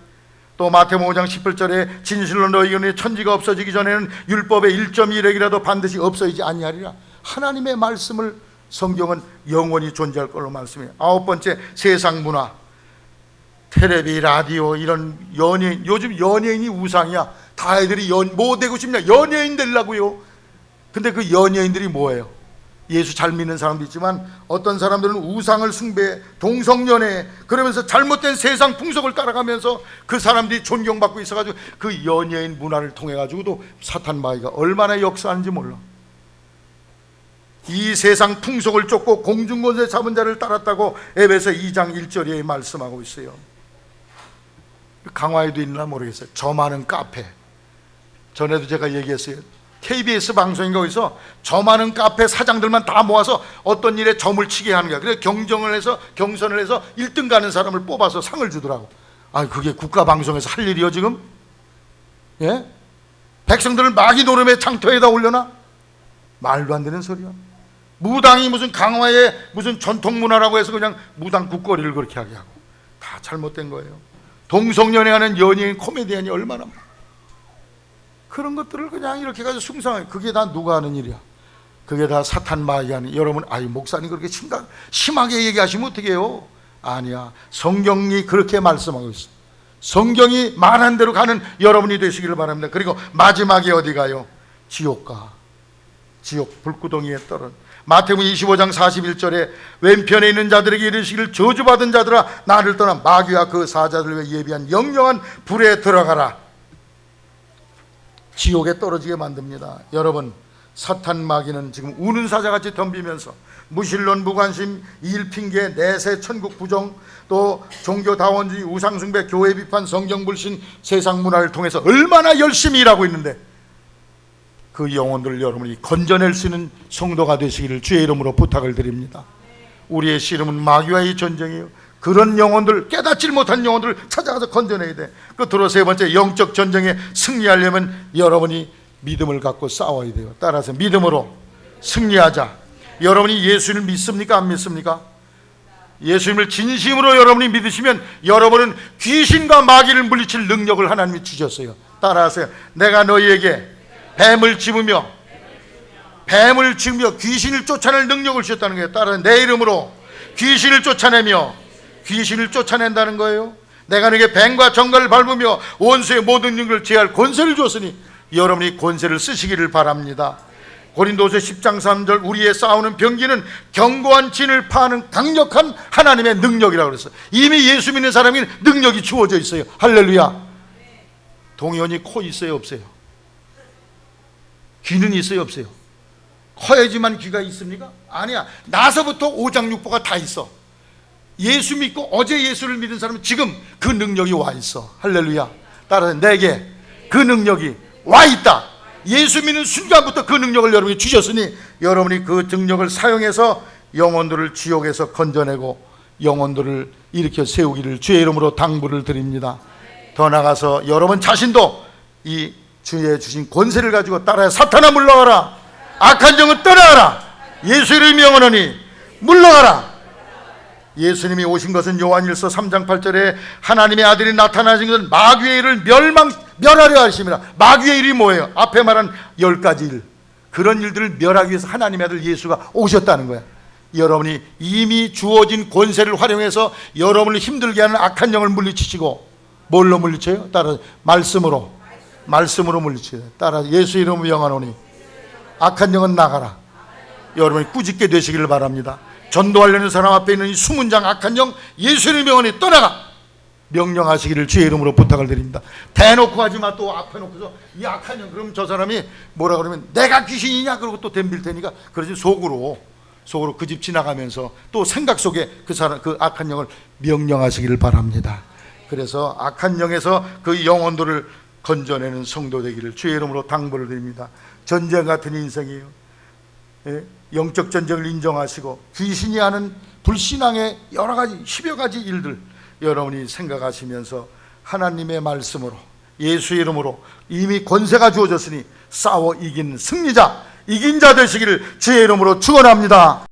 Speaker 1: 또 마태복음 5장 18절에 진실로 너희에게 천지가 없어지기 전에는 율법의 1.1획이라도 반드시 없어지지 아니하리라. 하나님의 말씀을, 성경은 영원히 존재할 걸로 말씀해요. 9번째, 세상 문화, 텔레비, 라디오, 이런 연예인, 요즘 연예인이 우상이야. 다 애들이 뭐 되고 싶냐? 연예인 되려고요. 근데 그 연예인들이 뭐예요? 예수 잘 믿는 사람도 있지만 어떤 사람들은 우상을 숭배해, 동성연애, 그러면서 잘못된 세상 풍속을 따라가면서 그 사람들이 존경받고 있어가지고 그 연예인 문화를 통해 가지고도 사탄 마귀가 얼마나 역사하는지 몰라. 이 세상 풍속을 쫓고 공중권세 잡은 자를 따랐다고 에베소 2장 1절에 말씀하고 있어요. 강화에도 있나 모르겠어요. 저 많은 카페, 전에도 제가 얘기했어요. KBS 방송인가 거기서 저 많은 카페 사장들만 다 모아서 어떤 일에 점을 치게 하는 거야. 그래서 경선을 해서 1등 가는 사람을 뽑아서 상을 주더라고. 아, 그게 국가방송에서 할 일이요 지금? 예? 백성들을 마귀 노름의 장터에다 올려놔? 말도 안 되는 소리야. 무당이 무슨 강화의 무슨 전통문화라고 해서 그냥 무당 국거리를 그렇게 하게 하고, 다 잘못된 거예요. 동성연애하는 연예인 코미디언이 얼마나 많아. 그런 것들을 그냥 이렇게 가지고 숭상해. 그게 다 누가 하는 일이야? 그게 다 사탄 마귀가 하는. 여러분, 아이 목사님 그렇게 심하게 얘기하시면 어떻게 해요? 아니야, 성경이 그렇게 말씀하고 있어. 성경이 말한 대로 가는 여러분이 되시기를 바랍니다. 그리고 마지막에 어디 가요? 지옥가, 지옥 불구덩이에 떨어져. 마태복음 25장 41절에 왼편에 있는 자들에게 이르시기를 저주받은 자들아 나를 떠나 마귀와 그 사자들을 위해 예비한 영영한 불에 들어가라. 지옥에 떨어지게 만듭니다. 여러분, 사탄 마귀는 지금 우는 사자같이 덤비면서 무신론, 무관심, 일핑계, 내세, 천국 부정, 또 종교다원주의, 우상숭배, 교회 비판, 성경 불신, 세상 문화를 통해서 얼마나 열심히 일하고 있는데, 그 영혼들을 여러분이 건져낼 수 있는 성도가 되시기를 주의 이름으로 부탁을 드립니다. 우리의 씨름은 마귀와의 전쟁이에요. 그런 영혼들, 깨닫지 못한 영혼들을 찾아가서 건져내야 돼. 끝으로 세 번째, 영적 전쟁에 승리하려면 여러분이 믿음을 갖고 싸워야 돼요. 따라서 믿음으로 승리하자. 여러분이 예수님을 믿습니까? 안 믿습니까? 예수님을 진심으로 여러분이 믿으시면 여러분은 귀신과 마귀를 물리칠 능력을 하나님이 주셨어요. 따라하세요. 내가 너희에게 뱀을 집으며 귀신을 쫓아낼 능력을 주셨다는 거예요. 따라서 내 이름으로 귀신을 쫓아내며, 귀신을 쫓아낸다는 거예요. 내가 너에게 뱀과 정갈을 밟으며 원수의 모든 능력을 제할 권세를 줬으니 여러분이 권세를 쓰시기를 바랍니다. 고린도서 10장 3절 우리의 싸우는 병기는 견고한 진을 파는 강력한 하나님의 능력이라고 그랬어요. 이미 예수 믿는 사람에게 능력이 주어져 있어요. 할렐루야. 동현이 코 있어요 없어요? 귀는 있어요 없어요? 커야지만 귀가 있습니까? 아니야. 나서부터 오장육부가 다 있어. 예수 믿고 어제 예수를 믿은 사람은 지금 그 능력이 와 있어. 할렐루야. 따라서 내게 그 능력이 와 있다. 예수 믿는 순간부터 그 능력을 여러분이 주셨으니 여러분이 그 능력을 사용해서 영혼들을 지옥에서 건져내고 영혼들을 일으켜 세우기를 주의 이름으로 당부를 드립니다. 더 나아가서 여러분 자신도 이 주의 주신 권세를 가지고 따라야. 사탄아 물러가라. 악한 영은 떠나가라. 예수 이름이 명하노니 물러가라. 예수님이 오신 것은 요한일서 3장 8절에 하나님의 아들이 나타나신 것은 마귀의 일을 멸하려 하심이라. 마귀의 일이 뭐예요? 앞에 말한 10가지 일, 그런 일들을 멸하기 위해서 하나님의 아들 예수가 오셨다는 거야. 여러분이 이미 주어진 권세를 활용해서 여러분을 힘들게 하는 악한 영을 물리치시고, 뭘로 물리쳐요? 따라 말씀으로 물리쳐요. 따라 예수 이름으로 명하노니 악한 영은 나가라. 여러분이 꾸짖게 되시기를 바랍니다. 전도하려는 사람 앞에 있는 이 수문장 악한 영 예수 이름으로 명하노니 떠나가 명령하시기를 주의 이름으로 부탁을 드립니다. 대놓고 하지마. 또 앞에 놓고서 이 악한 영, 그럼 저 사람이 뭐라 그러면 내가 귀신이냐 그러고 또 덤빌 테니까, 그러지 속으로 그 집 지나가면서 또 생각 속에 그 사람, 그 악한 영을 명령하시기를 바랍니다. 그래서 악한 영에서 그 영혼들을 건져내는 성도 되기를 주의 이름으로 당부를 드립니다. 전쟁 같은 인생이에요. 예? 영적 전쟁을 인정하시고 귀신이 하는 불신앙의 여러 가지 10여 가지 일들 여러분이 생각하시면서 하나님의 말씀으로 예수 이름으로 이미 권세가 주어졌으니 싸워 이긴 승리자, 이긴 자 되시기를 주의 이름으로 축원합니다.